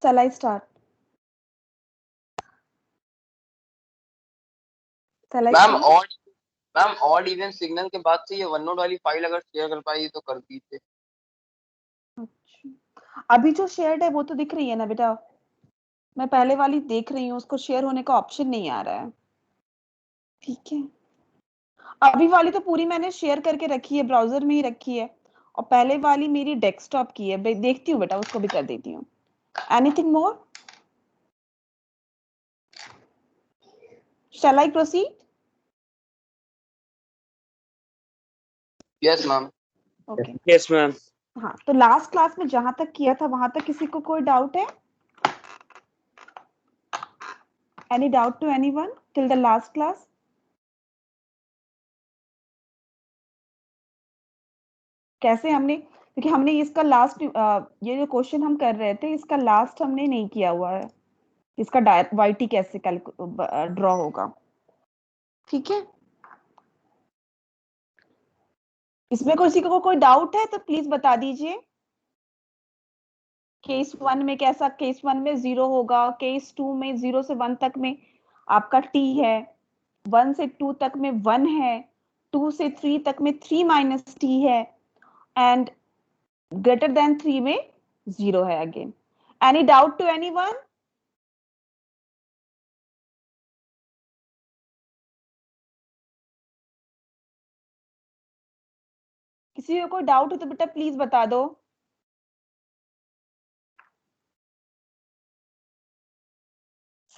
Shall I start? Shall I ma'am start? Odd even signal के बाद से ये वन नोट वाली फाइल अगर शेयर कर पाई तो कर दीजिए। अच्छा, अभी जो शेयर्ड है वो तो दिख रही है ना बेटा? मैं पहले वाली देख रही हूँ, उसको शेयर होने का ऑप्शन नहीं आ रहा है। ठीक है, अभी वाली तो पूरी मैंने शेयर करके रखी है, ब्राउजर में ही रखी है, और पहले वाली मेरी डेस्कटॉप की है। देखती हूँ बेटा, उसको भी कर देती हूँ। Anything more? Shall I proceed? Yes ma'am. Okay. Yes ma'am. हाँ, तो लास्ट क्लास में जहां तक किया था वहां तक किसी को कोई डाउट है? Any doubt to anyone till the last class? कैसे हमने, क्योंकि हमने इसका लास्ट, ये जो क्वेश्चन हम कर रहे थे इसका लास्ट हमने नहीं किया हुआ है, इसका वाईटी कैसे ड्रॉ होगा। ठीक है, इसमें किसी को कोई डाउट है तो प्लीज बता दीजिए। केस 1 में कैसा, केस 1 में 0 होगा, केस 2 में 0 से 1 तक में आपका t है, 1 से 2 तक में 1 है, 2 से 3 तक में 3 माइनस t है, एंड ग्रेटर देन 3 में 0 है again. Any doubt to anyone? किसी को कोई डाउट हो तो बेटा प्लीज बता दो।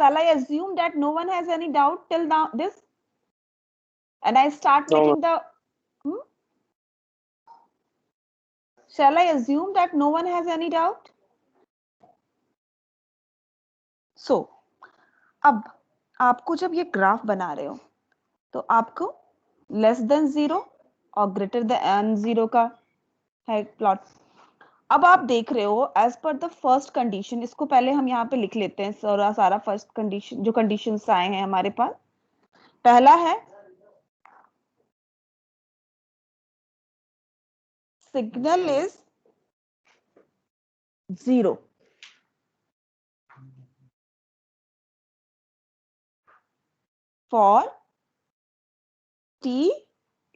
Shall I assume that no one has any doubt till now this, and I start No, making the hmm? Shall I assume that no one has any doubt? So, अब आपको जब ये graph बना रहे हो तो आपको लेस देन 0 और ग्रेटर देन 0 का है प्लॉट। अब आप देख रहे हो as per the first condition, इसको पहले हम यहाँ पे लिख लेते हैं सारा फर्स्ट कंडीशन, जो कंडीशंस आए हैं हमारे पास। पहला है signal is 0 for t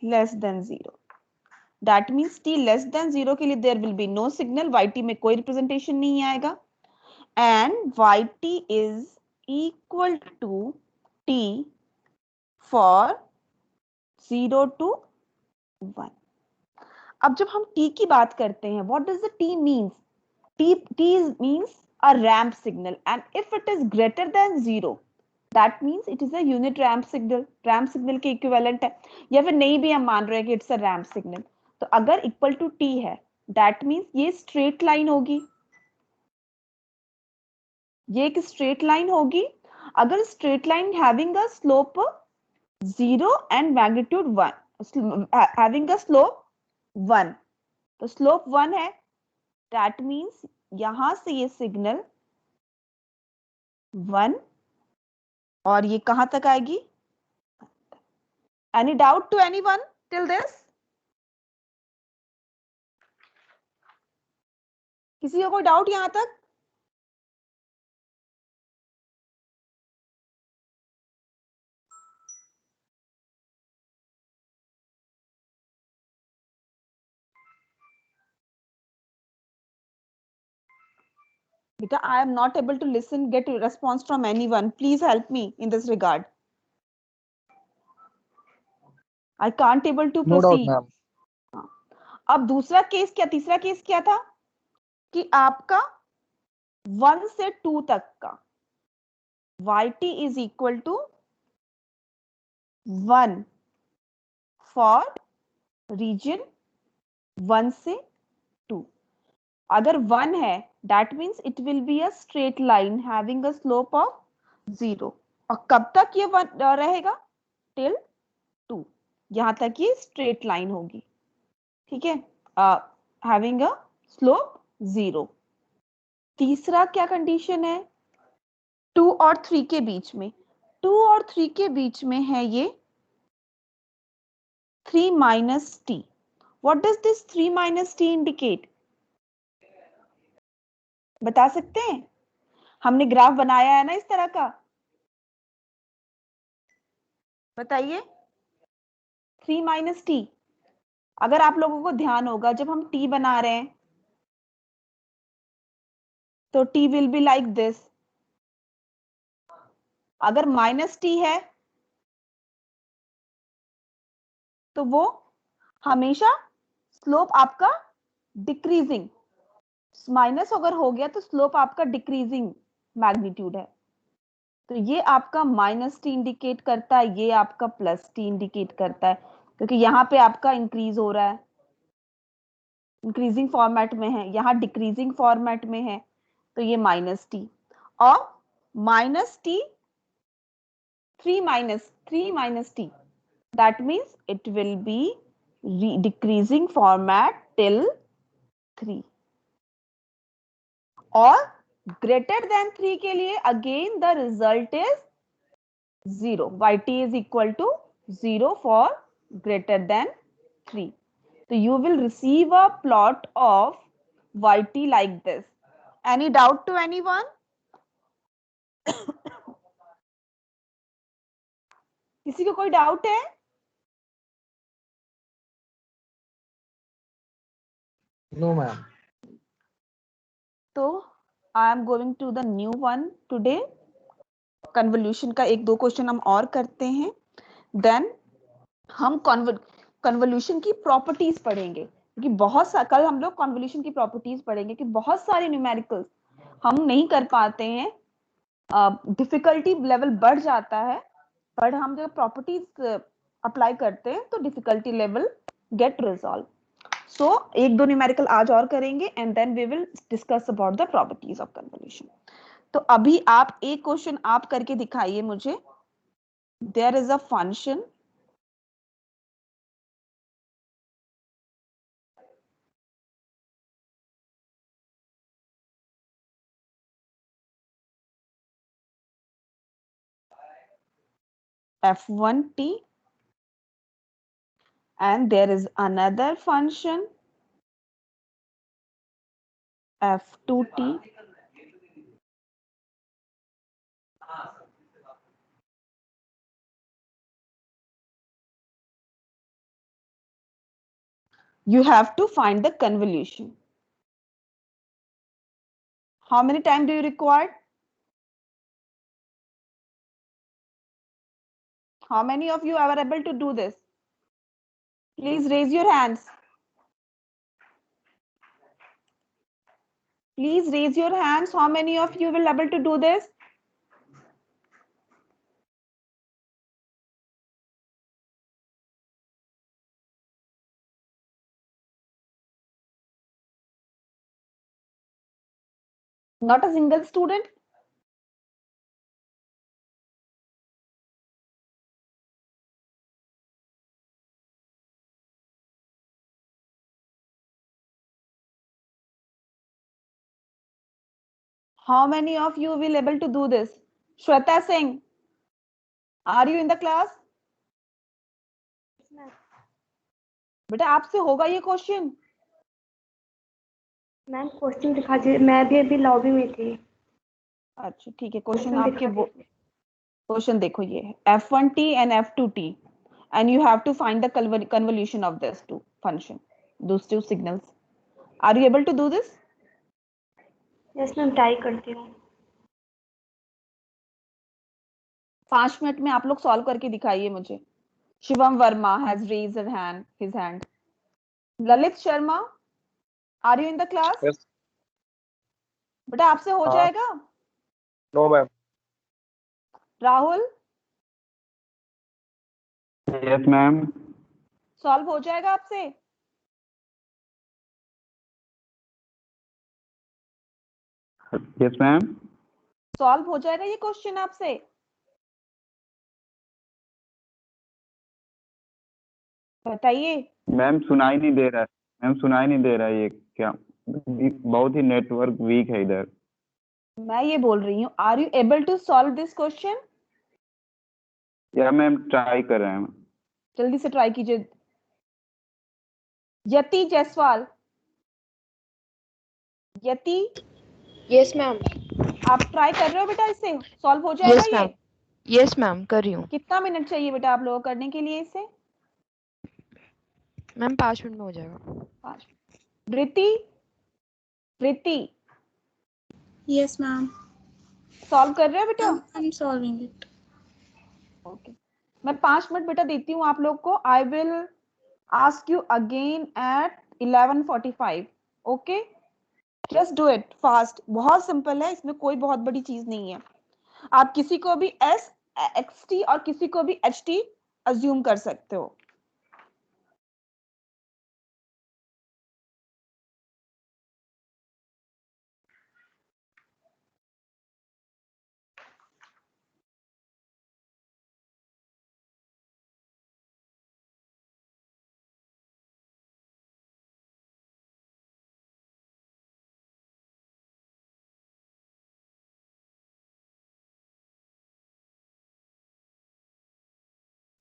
less than 0. That means t less than 0 के लिए there will be no signal, yt में कोई रिप्रेजेंटेशन नहीं आएगा, and yt is equal to t for 0 to 1. अब जब हम t की बात करते हैं, what does the t means? t means a ramp signal, and if it is greater than 0, that means it is a unit ramp signal, ramp signal के equivalent है, या फिर नहीं भी हम मान रहे हैं कि इट्स अ रैम्प सिग्नल, तो अगर इक्वल टू t है दैट मीन्स ये स्ट्रेट लाइन होगी, ये एक स्ट्रेट लाइन होगी। अगर straight line having a slope 0 and magnitude 1, having a slope 1, तो स्लोप 1 है, दैट मीन्स यहां से ये सिग्नल 1 और ये कहां तक आएगी? Any doubt to anyone till this? किसी का कोई डाउट यहां तक? Beta, I am not able to listen, get a response from anyone. Please help me in this regard. I can't able to No doubt, proceed. ma'am. अब दूसरा case क्या, तीसरा case क्या था कि आपका 1 से 2 तक का yt is equal to 1 for region 1 से 2. अगर 1 है that means it will be a straight line having a slope of 0. और कब तक ये 1 रहेगा? till 2, यहां तक ये स्ट्रेट लाइन होगी, ठीक है, हैविंग अ स्लोप 0. तीसरा क्या कंडीशन है? 2 और 3 के बीच में, 2 और 3 के बीच में है ये 3 minus t. What does this 3 minus t indicate? बता सकते हैं? हमने ग्राफ बनाया है ना इस तरह का, बताइए 3 माइनस टी। अगर आप लोगों को ध्यान होगा जब हम टी बना रहे हैं तो T will be like this. अगर माइनस टी है तो वो हमेशा स्लोप आपका डिक्रीजिंग, माइनस अगर हो गया तो स्लोप आपका डिक्रीजिंग मैग्नीट्यूड है। तो ये आपका माइनस टी इंडिकेट करता है, ये आपका प्लस टी इंडिकेट करता है, क्योंकि यहाँ पे आपका इंक्रीज हो रहा है, इंक्रीजिंग फॉर्मेट में है, यहाँ डिक्रीजिंग फॉर्मेट में है, तो ये माइनस टी। और minus T 3 minus T, that means it will be decreasing format till 3। और greater than 3 के लिए again the result is 0, yt is equal to 0 for greater than 3। so you will receive a plot of yt like this। any doubt to anyone? किसी को कोई doubt है? No ma'am. तो I am going to the new one today. Convolution का एक दो question हम और करते हैं, देन हम कन्वोल्यूशन की प्रॉपर्टीज पढ़ेंगे, क्योंकि बहुत सा कल हम लोग कन्वोल्यूशन की प्रॉपर्टीज पढ़ेंगे कि बहुत सारे न्यूमेरिकल्स हम नहीं कर पाते हैं, डिफिकल्टी लेवल बढ़ जाता है, पर हम जब प्रॉपर्टीज अप्लाई करते हैं तो difficulty level get resolve. So एक दो न्यूमेरिकल आज और करेंगे and then we will discuss about the properties of convolution. तो अभी आप एक क्वेश्चन आप करके दिखाइए मुझे। There is a function f1t and there is another function f2t you have to find the convolution. How many time do you require? How many of you are able to do this? Please raise your hands. Please raise your hands. How many of you will able to do this? Not a single student? How many of you will able to do this? Shweta Singh, are you in the class? बेटा आपसे होगा ये question. Ma'am question दिखा दीजिए, मैं भी अभी lobby में थी। अच्छा ठीक है, क्वेश्चन आपके क्वेश्चन देखो, ये है f1t and f2t and you have to find the convolution of these two function, those two signals. Are you able to do this? Yes ma'am, try करती हूँ। 5 मिनट में आप लोग सॉल्व करके दिखाइए मुझे। Shivam Verma has raised his hand. Lalit Sharma, are you in the class? Yes. बेटा आपसे हो जाएगा? No ma'am. Rahul, yes ma'am. Solve हो जाएगा आपसे? Yes ma'am. सॉल्व हो जाएगा ये क्वेश्चन आपसे? बताइए। मैम सुनाई नहीं दे रहा है, मैम सुनाई नहीं दे रहा है, ये क्या बहुत ही नेटवर्क वीक है इधर। मैं ये बोल रही हूँ, are you able to solve this question? या मैम ट्राई कर रहे हैं। जल्दी से ट्राई कीजिए। Yati Jaiswal, Yati yes ma'am. आप ट्राई कर रहे हो बेटा, इससे सॉल्व हो जाएगा यस ये? मैम, यस मैम कर रही हूँ कितना मिनट चाहिए बेटा आप लोगों को करने के लिए इसे? मैम, 5 मिनट में हो जाएगा। 5। प्रीति, प्रीति Yes, ma'am. सॉल्व कर रहे हो बेटा? I'm solving it. ओके, मैं 5 मिनट बेटा देती हूँ आप लोग को। I will ask you again at 11:45। Okay, just do it fast, बहुत सिंपल है, इसमें कोई बहुत बड़ी चीज नहीं है। आप किसी को भी एस एक्स टी और किसी को भी एच टी अज्यूम कर सकते हो।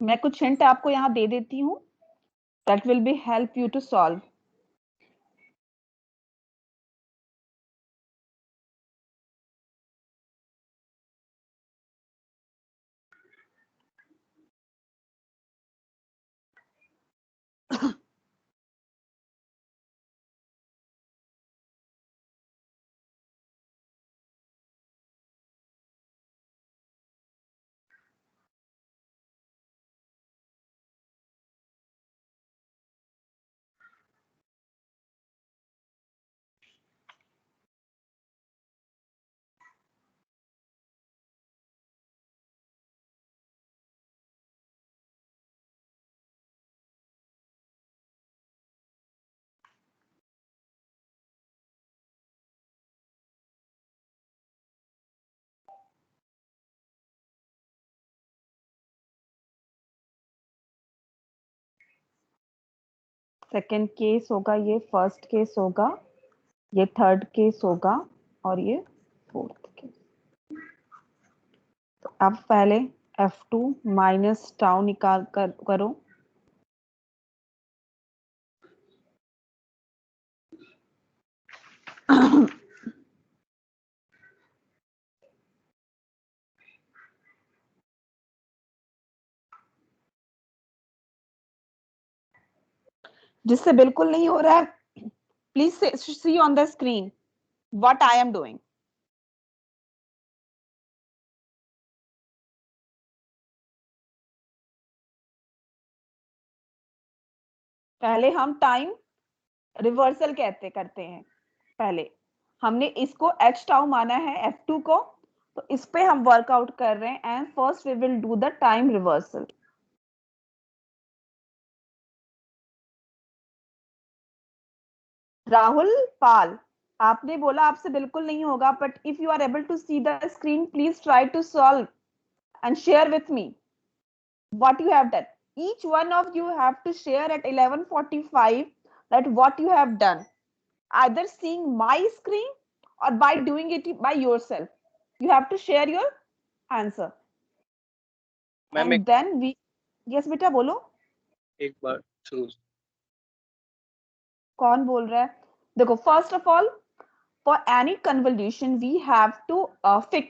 मैं कुछ हिंट आपको यहाँ दे देती हूँ, that will be help you to solve. Second case होगा, ये फर्स्ट केस होगा, ये थर्ड केस होगा और ये फोर्थ केस। तो अब पहले F2 माइनस टाउ निकाल कर करो। जिससे बिल्कुल नहीं हो रहा है, please see on the screen what I am doing. पहले हम टाइम रिवर्सल करते हैं। पहले हमने इसको एच टाउ माना है F2 को, तो इस पे हम वर्कआउट कर रहे हैं and first we will do the time reversal. Rahul Pal, आपने बोला आपसे बिल्कुल नहीं होगा, but if you are able to see the screen please try to solve and share with me what you have done. Each one of you have to share at 11:45 that what you have done, either seeing my screen or by doing it by yourself. You have to share your answer. Ma'am And then we, yes बेटा बोलो, एक बार शुरू से। कौन बोल रहा है? देखो, first of all for any convolution we have to fix,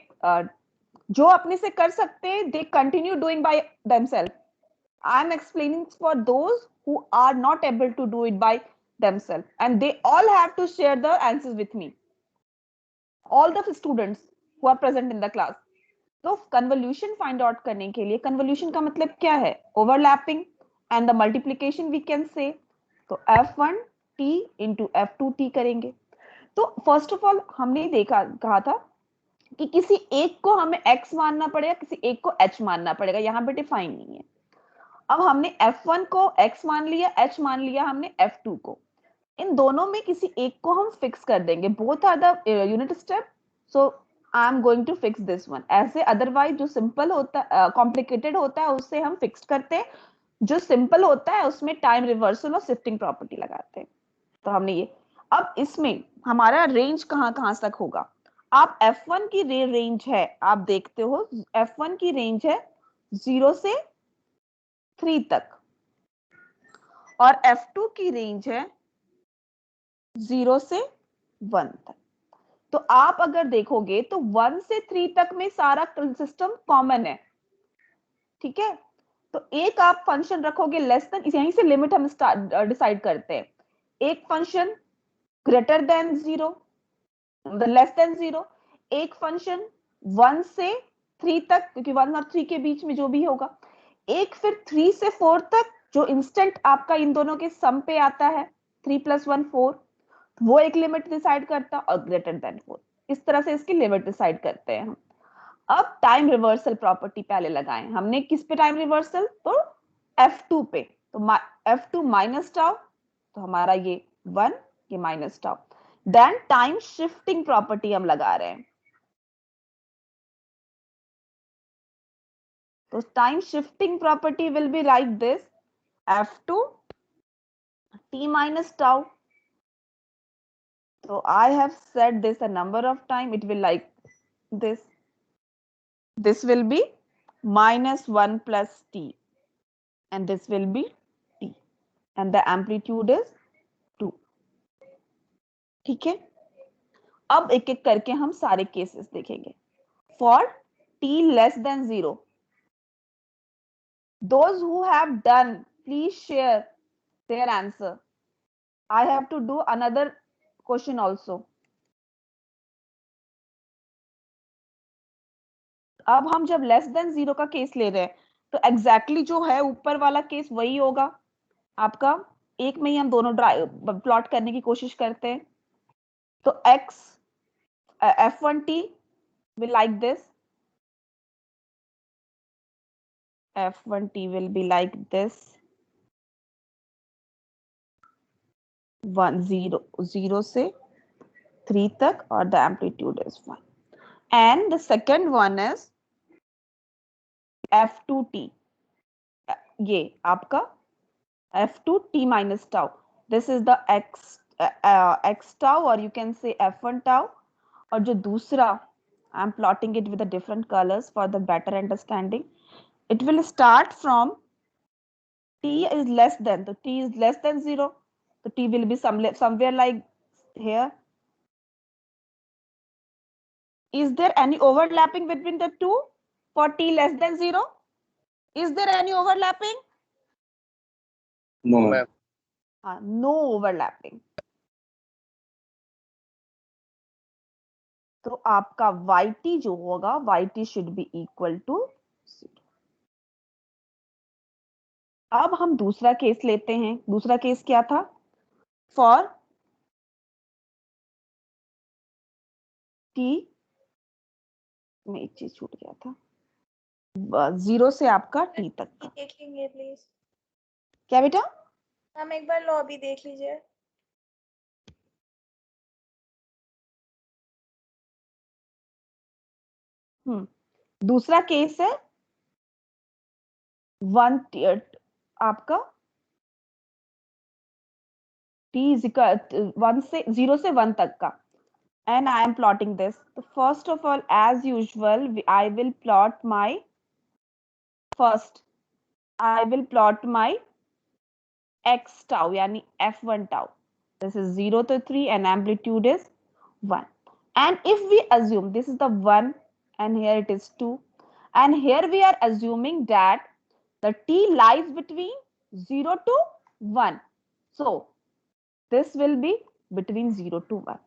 जो अपने से कर सकते हैं they continue doing by themselves. I am explaining for those who are not able to do it by themselves, and they all have to share the answers with me, all the students who are present in the class. तो convolution find out करने के लिए, convolution का मतलब क्या है? Overlapping and the multiplication we can say. तो F1 t into F2 t करेंगे। तो फर्स्ट ऑफ ऑल हमने कहा था कि किसी एक को हमें x मानना पड़ेगा, किसी एक को h मानना पड़ेगा, यहाँ पे डिफाइन नहीं है। अब हमने F1 को x मान लिया, h मान लिया हमने F2 को, इन दोनों में किसी एक को हम फिक्स कर देंगे। Both are the unit step, so I am going to fix this one. ऐसे अदरवाइज जो सिंपल होता है, कॉम्प्लिकेटेड होता है, उससे हम फिक्स करते हैं, जो सिंपल होता है उसमें टाइम रिवर्सल और शिफ्टिंग प्रॉपर्टी लगाते हैं। तो हमने ये, अब इसमें हमारा रेंज कहाँ कहाँ तक होगा? आप F1 की रेंज है, आप देखते हो F1 की रेंज है 0 से 3 तक, और F2 की रेंज है 0 से 1 तक। तो आप अगर देखोगे तो 1 से 3 तक में सारा सिस्टम कॉमन है, ठीक है। तो एक आप फंक्शन रखोगे लेस देन, यहीं से लिमिट हम डिसाइड करते हैं। एक function greater than 0, less than 0, एक फंक्शन 1 से 3 तक, क्योंकि 1 और 3 के बीच में जो भी होगा, एक फिर 3 से 4 तक जो इंस्टेंट आपका इन दोनों के सम पे आता है, 3 + 1 4, वो एक लिमिट डिसाइड करता, और ग्रेटर देन 4, इस तरह से इसकी लिमिट डिसाइड करते हैं हम। अब टाइम रिवर्सल प्रॉपर्टी पहले लगाएं हमने, किस पे टाइम रिवर्सल, तो F2 पे, तो F2 माइनस टाउ, तो हमारा ये 1, ये minus tau. Then time shifting property हम लगा रहे हैं, तो time shifting property will be like this, F2 t minus tau. So I have said this a number of times, it will like this. This will be -1 plus t, and this will be t, and the amplitude is 2. ठीक है, अब एक एक करके हम सारे cases देखेंगे. For t less than 0, those who have done, please share their answer. I have to do another question also. अब हम जब लेस देन 0 का केस ले रहे हैं, तो एग्जैक्टली जो है ऊपर वाला केस वही होगा आपका. एक में ही हम दोनों प्लॉट करने की कोशिश करते हैं. तो x f1t will like this, f1t will be like this, 1 0 0 से 3 तक, और the amplitude is 1. And the second one is f2t, ये आपका f2t minus tau. This is the x tau, or you can say f1 tau. और जो दूसरा, I am plotting it with the different colors for the better understanding. It will start from t is less than, so t is less than 0, so t will be somewhere like here. Is there any overlapping between the two for t less than 0? Is there any overlapping? No, ma'am. No overlapping. तो आपका yt जो होगा, yt should be equal to 0. अब हम दूसरा case लेते हैं. दूसरा केस क्या था? फॉर t, में एक चीज छूट गया था, 0 से आपका t तक का. देख लेंगे प्लीज. क्या बेटा? मैम एक बार लॉबी देख लीजिए. दूसरा केस है 1 आपका t is equal 1 से 0 से 1 तक का, and I am plotting this. So first of all, as usual, I will plot my x tau, यानी f1 tau. This is 0 to 3 and amplitude is 1. And if we assume this is the 1 and here it is 2, and here we are assuming that the t lies between 0 to 1. So this will be between 0 to 1.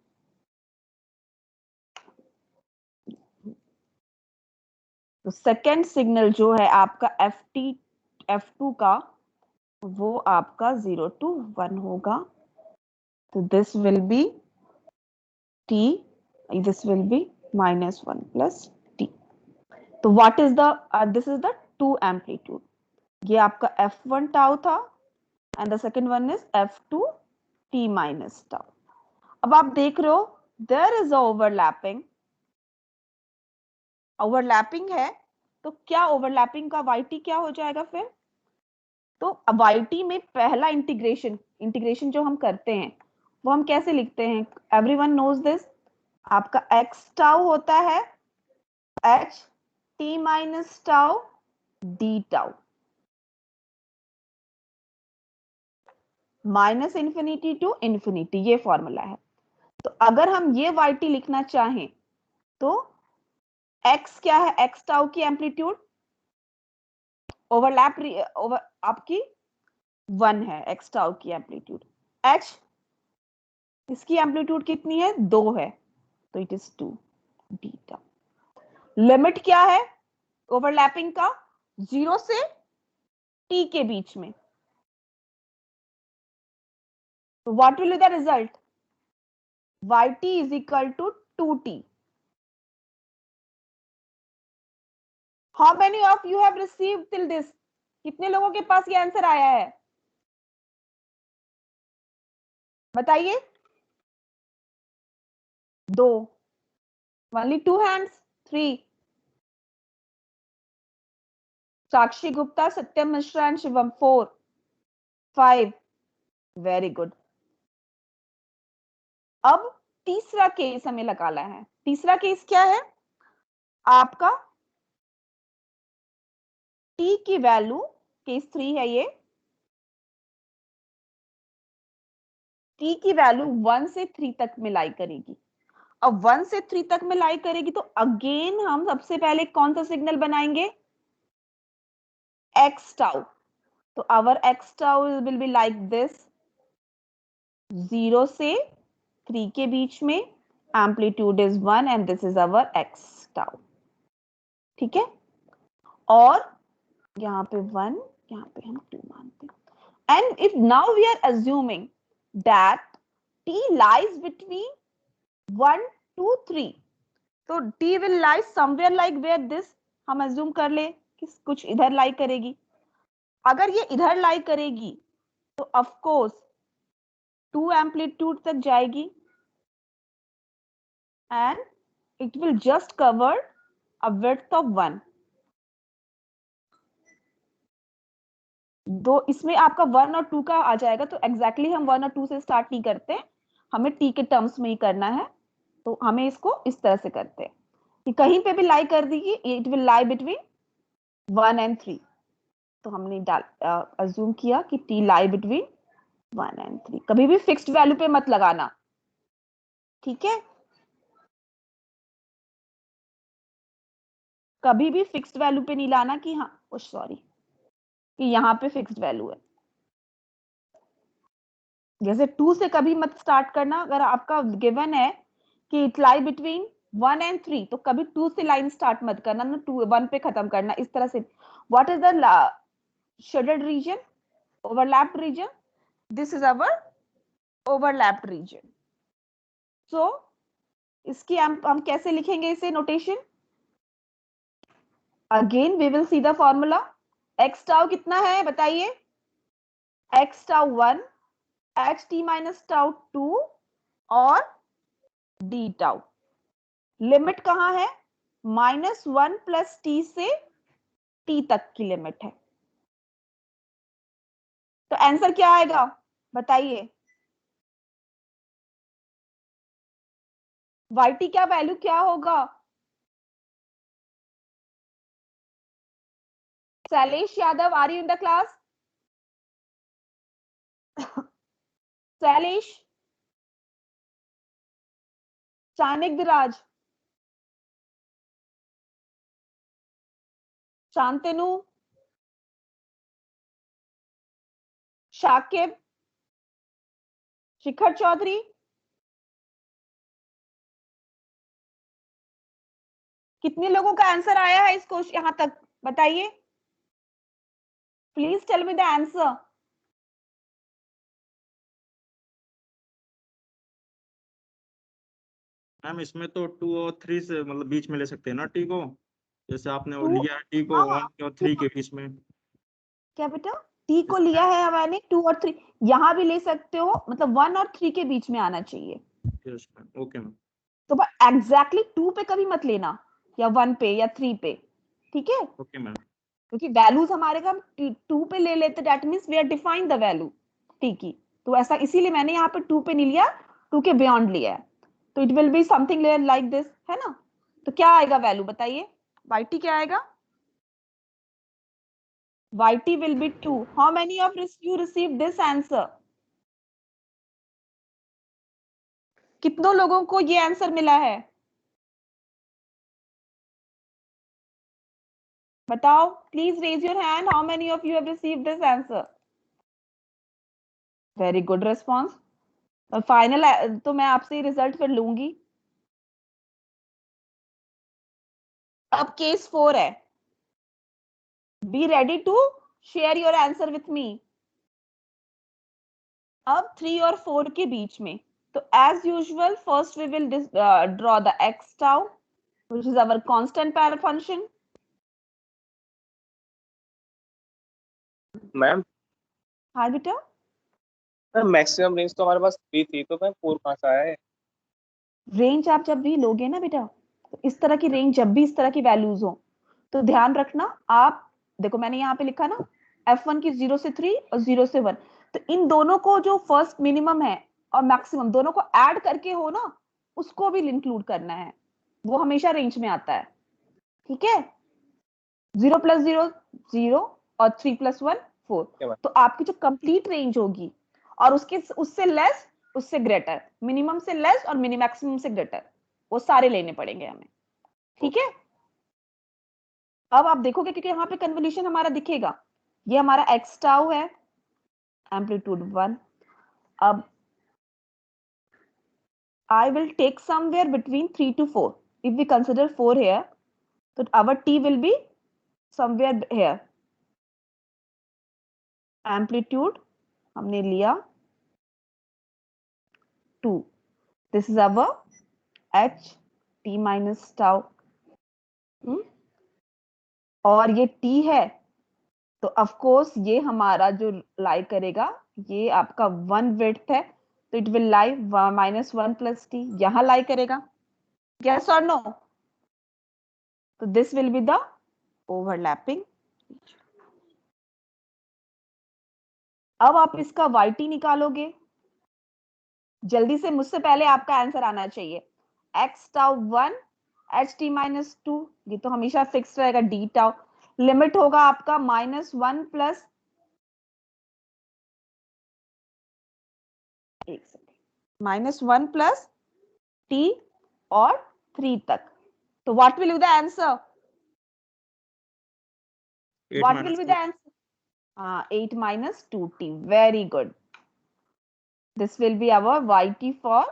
तो second signal जो है आपका f2 का, वो आपका 0 to 1 होगा. तो this will be t, this will be -1 plus t. तो what is the this is the 2 amplitude. ये आपका f1 tau था, and the second one is f2 t minus tau. अब आप देख रहे हो there is a overlapping है, तो क्या ओवरलैपिंग का yt क्या हो जाएगा फिर? तो yt में पहला इंटीग्रेशन जो हम करते हैं वो हम कैसे लिखते हैं? Everyone knows this. आपका x tau होता है h t minus tau d tau, -∞ to ∞, ये फॉर्मूला है. तो अगर हम ये yt लिखना चाहें तो x क्या है, x टाउ की एम्पलीट्यूड ओवरलैप ओवर आपकी 1 है, x टाउ की एम्पलीट्यूड, h इसकी एम्पलीट्यूड कितनी है, 2 है, तो it is 2 d tau. Limit क्या है ओवरलैपिंग का, 0 से t के बीच में, तो what will be the result, yt is equal to 2t। How many of you have received till this? कितने लोगों के पास ये आंसर आया है बताइए, 2, only 2 hands, 3, Sakshi Gupta, Satyam Mishra and Shivam, 4, 5, very good. अब तीसरा केस हमें लगाना है। तीसरा केस क्या है, आपका t की वैल्यू, केस 3 है ये, t की वैल्यू 1 से 3 तक में लाई करेगी। अब 1 से 3 तक में लाई करेगी तो अगेन हम सबसे पहले कौन सा सिग्नल बनाएंगे, x टाउ। तो our x tau will be like this, 0 से 3 के बीच में, amplitude is 1 and this is our x tau, ठीक है। और यहाँ पे 1, यहाँ पे हम 2 मानते हैं। And if now we are assuming that t lies between 1 2 3, तो t will lie somewhere like where this, हम अज्यूम कर ले कि कुछ इधर लाई करेगी। अगर ये इधर लाई करेगी तो ऑफ कोर्स 2 एम्पलीट्यूड तक जाएगी and it will just cover a width of 1। दो इसमें आपका 1 और 2 का आ जाएगा, तो एग्जैक्टली हम 1 और 2 से स्टार्ट नहीं करते, हमें t के टर्म्स में ही करना है, तो हमें इसको इस तरह से करते हैं कि कहीं पे भी लाई कर दीजिए, it will lie between 1 and 3। तो हमने अज्यूम किया कि t लाई बिटवीन 1 एंड 3। कभी भी फिक्स्ड वैल्यू पे मत लगाना, ठीक है, कभी भी फिक्स्ड वैल्यू पे नहीं लाना कि हाँ सॉरी कि यहाँ पे फिक्स्ड वैल्यू है। जैसे 2 से कभी मत स्टार्ट करना, अगर आपका गिवन है कि इट लाई बिटवीन 1 एंड 3, तो कभी 2 से लाइन स्टार्ट मत करना ना, 2 1 पे खत्म करना, इस तरह से। What is the shaded region, overlapped region, this is our overlapped region. So इसकी हम कैसे लिखेंगे इसे notation, again we will see the formula. x tau कितना है बताइए, x tau 1, h t minus tau 2 और d टाउ। लिमिट कहां है, -1 प्लस t से t तक की लिमिट है। तो आंसर क्या आएगा बताइए, yt क्या वैल्यू क्या होगा, Shailesh Yadav, are you in the class, Shailesh, Chanakya Raj, Shantanu, Shakib, Shikhar Chaudhary, कितने लोगों का आंसर आया है इसको यहां तक बताइए, please tell me the answer. Ma'am इसमें तो 2 और 3 से मतलब बीच में ले सकते हैं ना टी को, जैसे आपने वो 2, लिया टी को हाँ 1 और 3 के बीच में। क्या बेटा, t को लिया है मैंने 2 और 3, यहां भी ले सकते हो, मतलब 1 और 3 के बीच में आना चाहिए। Yes ma'am, okay ma'am. तो एग्जैक्टली 2 पे कभी मत लेना, या 1 पे या 3 पे, ठीक है, ओके मैम। क्योंकि वैल्यूज हमारे का 2 पे ले लेते, that means we are define the value t की, तो ऐसा इसीलिए मैंने यहाँ पे 2 पे नहीं लिया, 2 के बियॉन्ड लिया है, तो it will be something like this, है ना। तो क्या आएगा वैल्यू बताइए, yt क्या आएगा, yt will be 2। how many of you received this answer, कितनों लोगों को ये आंसर मिला है? बताओ, please raise your hand, how many of you have received this answer? Very good response. Final तो मैं आपसे रिजल्ट फिर लूंगी। अब केस 4 है, be ready to share your answer with me. अब 3 और 4 के बीच में, तो as usual first we will draw the x tau which is our constant power function. Ma'am हाँ बेटा, मैक्सिमम रेंज तो हमारे पास 3 थी, तो मैम 4 कहाँ से आया है? रेंज आप जब भी लोगे ना बेटा, तो इस तरह की रेंज जब भी इस तरह की वैल्यूज हो तो ध्यान रखना। आप देखो मैंने यहाँ पे लिखा ना f1 की 0 से 3 और 0 से 1, तो इन दोनों को जो फर्स्ट मिनिमम है और मैक्सिमम दोनों को ऐड करके हो ना, उसको भी इंक्लूड करना है, वो हमेशा रेंज में आता है। ठीक है, 0 + 0 0 और 3 + 1 4, तो आपकी जो कंप्लीट रेंज होगी और उससे लेस उससे ग्रेटर, मिनिमम से लेस और मैक्सिमम से ग्रेटर, वो सारे लेने पड़ेंगे हमें। ठीक है, अब आप देखोगे क्योंकि यहाँ पे कन्वोल्यूशन हमारा दिखेगा, ये हमारा एक्स टाउ है, एम्पलीट्यूड 1। अब I will take somewhere between 3 to 4. If we consider 4 here, so our t will be somewhere here. Amplitude हमने लिया 2. This is our h t minus tau. और ये t है, तो ऑफ कोर्स ये हमारा जो लाई करेगा, ये आपका 1 विड्थ है, तो इट विल लाई -1 + t, यहां लाई करेगा। Yes or no? तो this will be the overlapping. अब आप इसका yt निकालोगे, जल्दी से, मुझसे पहले आपका आंसर आना चाहिए। x टाउ 1 ht - 2, ये तो हमेशा फिक्स रहेगा, d टाउ लिमिट होगा आपका -1 + -1 + t और 3 तक। तो what will be the answer? 8 what will minus be the 2. Answer? 8 - 2t, very good. This will be our yt for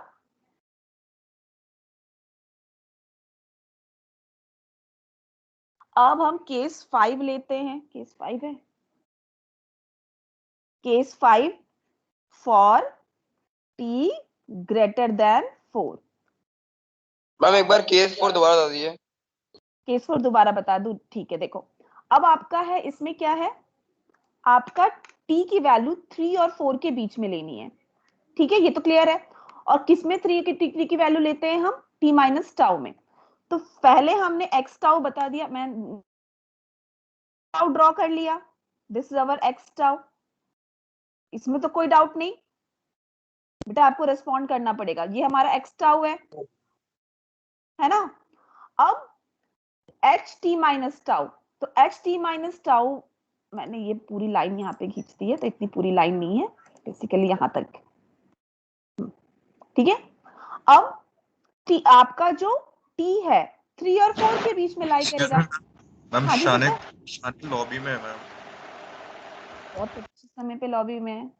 अब हम केस 5 लेते हैं, केस 5 है, case 5 for t greater than 4। Ma'am एक बार केस 4 दोबारा बता दीजिए। केस 4 दोबारा बता दूं? ठीक है, देखो अब आपका है, इसमें क्या है, आपका t की वैल्यू 3 और 4 के बीच में लेनी है। ठीक है, ये तो क्लियर है। और किसमें 3 की वैल्यू लेते हैं हम? t माइनस टाउ में। तो पहले हमने x टाउ बता दिया, मैं टाउ ड्रॉ कर लिया, this is our x tau, इसमें तो कोई डाउट नहीं बेटा, आपको रेस्पॉन्ड करना पड़ेगा, ये हमारा x टाउ है ना। अब एच टी माइनस टाउ, तो एच टी माइनस टाउ, मैंने ये पूरी लाइन यहाँ पे खींच दी है, तो इतनी पूरी लाइन नहीं है, बेसिकली यहाँ तक। ठीक है, अब टी आपका जो टी है 3 और 4 के बीच में लाई करेगा। मैम हाँ जी शाने बेटा, लॉबी में है मैम। बहुत अच्छे समय पे लॉबी में है।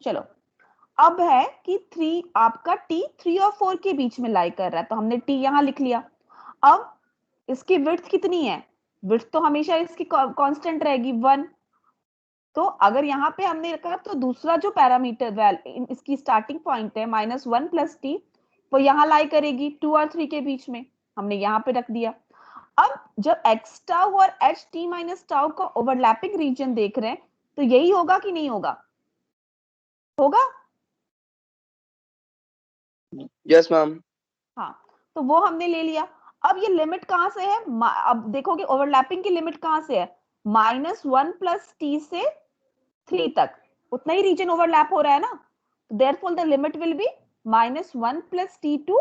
चलो, अब है कि 3 आपका टी 3 और 4 के बीच में लाई कर रहा है, तो हमने टी यहाँ लिख लिया। अब इसकी विड्थ कितनी है? विड्थ तो हमेशा इसकी कांस्टेंट रहेगी 1। तो अगर यहाँ पे हमने रखा, तो दूसरा जो पैरामीटर इसकी स्टार्टिंग पॉइंट है -1 + t, वो यहाँ लाई करेगी 2 और 3 के बीच में, हमने यहाँ पे रख दिया। अब जब x टाउ और h t - टाउ का ओवरलैपिंग रीजन देख रहे हैं, तो यही होगा कि नहीं होगा? होगा। Yes ma'am. हाँ, तो वो हमने ले लिया। अब ये लिमिट कहां से है? अब देखोगे ओवरलैपिंग की लिमिट कहां से है? -1 + t से 3 तक, उतना ही रीजन ओवरलैप हो रहा है ना, therefore the limit will be -1 + t to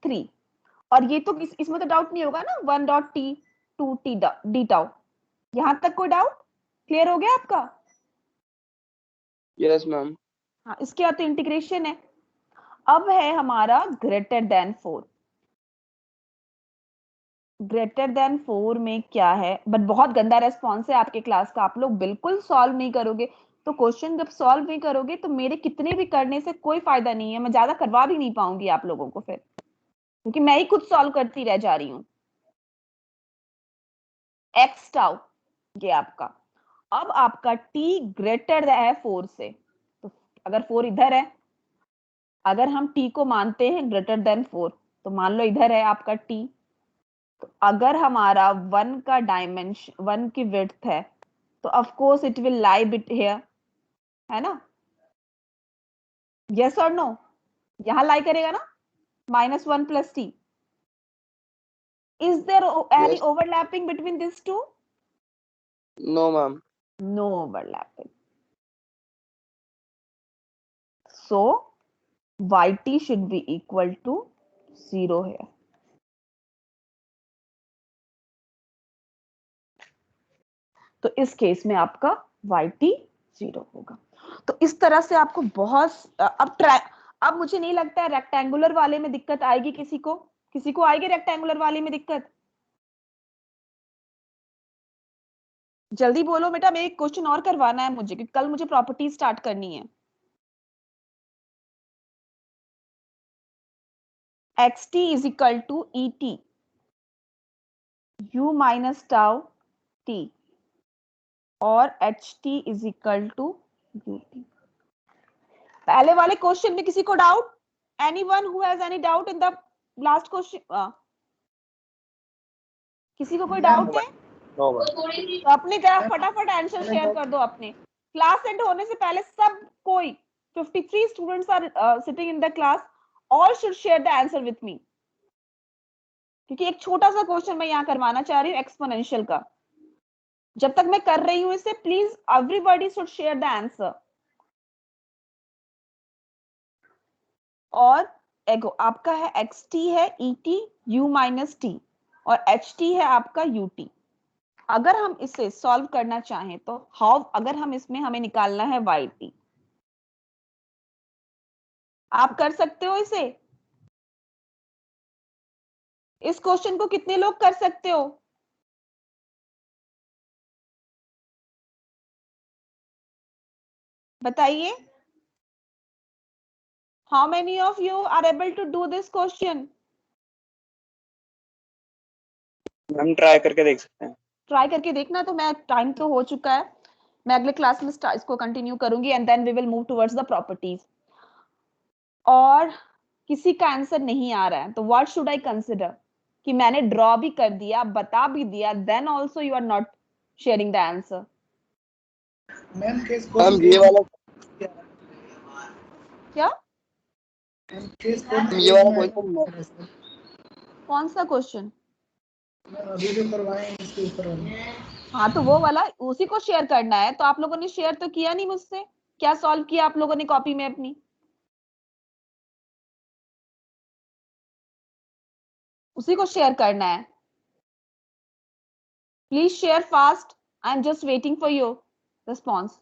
3। और ये तो इसमें तो डाउट नहीं होगा ना, 1.t 2t d टाउ, यहां तक कोई डाउट? क्लियर हो गया आपका? Yes ma'am. हाँ, इसके बाद तो इंटीग्रेशन है। अब है हमारा ग्रेटर देन 4। ग्रेटर देन 4 में क्या है, बट बहुत गंदा रेस्पॉन्स है आपके क्लास का, आप लोग बिल्कुल सॉल्व नहीं करोगे। तो क्वेश्चन जब सॉल्व नहीं करोगे तो मेरे कितने भी करने से कोई फायदा नहीं है, मैं ज्यादा करवा भी नहीं पाऊंगी आप लोगों को फिर, क्योंकि मैं ही खुद सॉल्व करती रह जा रही हूँ। एक्स टाउ ये आपका, अब आपका टी ग्रेटर है 4 से, तो अगर 4 इधर है, अगर हम टी को मानते हैं ग्रेटर देन 4, तो मान लो इधर है आपका टी, तो अगर हमारा 1 का डायमेंशन 1 की विड्थ है, तो of course it will lie bit here, है ना? यस और नो? यहां लाई करेगा ना, -1 plus t. Is there any Yes. Overlapping between this two? No, ma'am. No overlapping. So yt should be equal to 0 here. तो इस केस में आपका yt 0 होगा। तो इस तरह से आपको बहुत अब मुझे नहीं लगता है रेक्टेंगुलर वाले में दिक्कत आएगी किसी को आएगी रेक्टेंगुलर वाले में दिक्कत? जल्दी बोलो बेटा, मैं एक क्वेश्चन और करवाना है मुझे, क्योंकि कल मुझे प्रॉपर्टी स्टार्ट करनी है। xt is equal to et u minus tau t और ht is equal to ut। पहले वाले क्वेश्चन में किसी को doubt? Anyone who has any doubt in the last question? किसी को कोई डाउट है? No ma'am. तो अपनी तरफ फटाफट आंसर शेयर कर दो अपने। क्लास एंड होने से पहले सब कोई 53 students are sitting in the class, all should share the answer with me, क्योंकि एक छोटा सा क्वेश्चन मैं यहाँ करवाना चाह रही हूँ एक्सपोनेंशियल का। जब तक मैं कर रही हूँ इसे, please everybody should share the answer. और एगो आपका है xt है et u माइनस टी और ht है आपका ut। अगर हम इसे सॉल्व करना चाहें तो हाउ, अगर हम इसमें हमें निकालना है yt, आप कर सकते हो इसे? इस क्वेश्चन को कितने लोग कर सकते हो? बताइए, how many of you are able to do this question? हम ट्राई करके देख सकते हैं। ट्राई करके देखना। तो मैं, टाइम तो हो चुका है, मैं अगले क्लास में इसको कंटिन्यू करूंगी and then we will move towards the properties. और किसी का आंसर नहीं आ रहा है तो व्हाट शुड आई कंसिडर? कि मैंने ड्रॉ भी कर दिया, बता भी दिया, then also you are not sharing the answer. Ma'am ये वाला क्या? ये वाला क्वेश्चन कौन सा क्वेश्चन? अभी जो करवाएं इसके ऊपर हाँ तो वो वाला उसी को शेयर करना है। तो आप लोगों ने शेयर तो किया नहीं मुझसे, क्या सॉल्व किया आप लोगों ने कॉपी में अपनी? उसी को शेयर करना है। Please share fast, I am just waiting for your response.